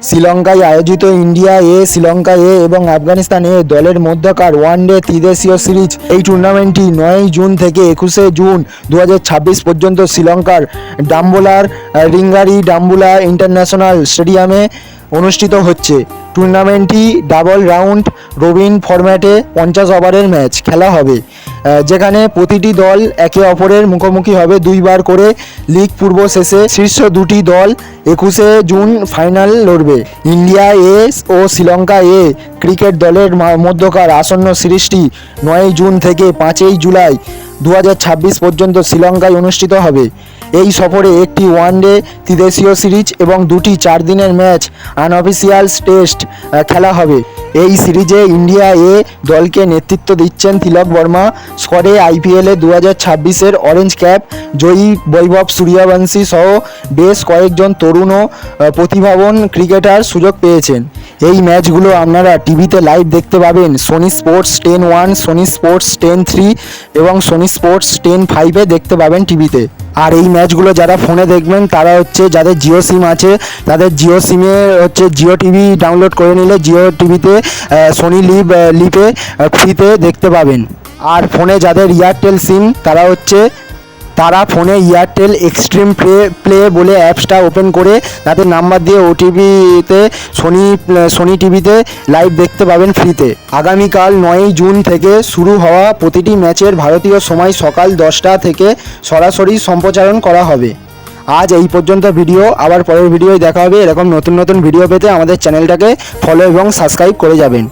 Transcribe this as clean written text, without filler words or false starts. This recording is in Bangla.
শ্রীলঙ্কায় আয়োজিত ইন্ডিয়া এ, শ্রীলঙ্কা এ এবং আফগানিস্তান এ দলের মধ্যকার ওয়ানডে ত্রিদেশীয় সিরিজ। এই টুর্নামেন্টটি 9 জুন থেকে 21 জুন 2026 পর্যন্ত শ্রীলঙ্কার ডাম্বুলার রিঙ্গারি ডাম্বুলা ইন্টারন্যাশনাল স্টেডিয়ামে অনুষ্ঠিত হচ্ছে। টুর্নামেন্টটি ডাবল রাউন্ড রবিন ফরম্যাটে 50 ওভারের ম্যাচ খেলা হবে, যেখানে প্রতিটি দল একে অপরের মুখোমুখি হবে দুইবার করে। লিগ পূর্ব শেষে শীর্ষ দুটি দল 21 জুন ফাইনাল লড়বে। ইন্ডিয়া এ ও শ্রীলঙ্কা এ ক্রিকেট দলের মধ্যকার আসন্ন সিরিজটি 9 জুন থেকে 5 জুলাই 2026 পর্যন্ত শ্রীলঙ্কায় অনুষ্ঠিত হবে। এই সফরে একটি ওয়ানডে ত্রিদেশীয় সিরিজ এবং দুটি 4 দিনের ম্যাচ আনঅফিসিয়াল টেস্ট খেলা হবে। এই সিরিজে ইন্ডিয়া এ দলকে নেতৃত্ব দিচ্ছেন তিলক বর্মা। স্কোয়াডে আইপিএলে 2026-এর অরেঞ্জ ক্যাপ জয়ী বৈভব সূর্যবংশী সহ বেশ কয়েকজন তরুণ ও প্রতিভাবান ক্রিকেটার সুযোগ পেয়েছেন। এই ম্যাচগুলো আপনারা টিভিতে লাইভ দেখতে পাবেন সোনি স্পোর্টস 10-1, সোনি স্পোর্টস 10-3 এবং সোনি স্পোর্টস 10-5-এ দেখতে পাবেন টিভিতে। আর এই ম্যাচগুলো যারা ফোনে দেখবেন তারা যাদের জিও সিম আছে তাদের জিও সিমে জিও টিভি ডাউনলোড করে নিলে জিও টিভিতে সোনি লিপে ফ্রিতে দেখতে পাবেন। আর ফোনে যাদের এয়ারটেল সিম তারা ফোনে এয়ারটেল এক্সট্রিম প্লে বলে অ্যাপসটা ওপেন করে তাদের নাম্বার দিয়ে ওটিপিতে সোনি টিভিতে লাইভ দেখতে পাবেন ফ্রিতে। আগামীকাল 9 জুন থেকে শুরু হওয়া প্রতিটি ম্যাচের ভারতীয় সময় সকাল 10টা থেকে সরাসরি সম্প্রচারণ করা হবে। আজ এই পর্যন্ত ভিডিও, আবার পরের ভিডিওয় দেখা হবে। এরকম নতুন নতুন ভিডিও পেতে আমাদের চ্যানেলটাকে ফলো এবং সাবস্ক্রাইব করে যাবেন।